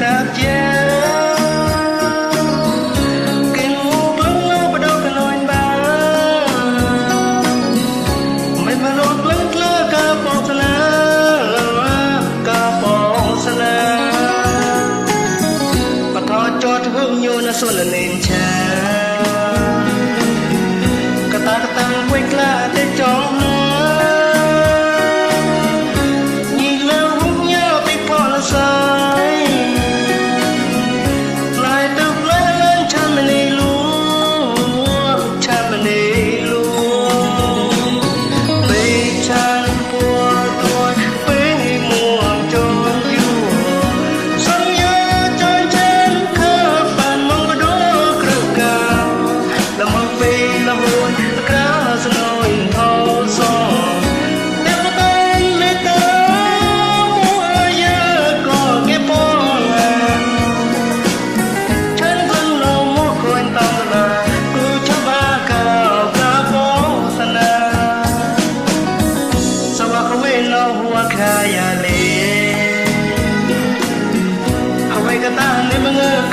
ta chia kinh ngục lưng lo bắt đầu cái lối ba mấy mà lối lưng lơ cả phong sana bắt thọ cho thương yêu nó xuân là nền cha cả ta tăng quên là để cho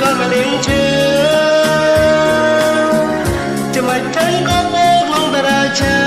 con mà đến chưa cho mày thấy có vô lòng ta đã chờ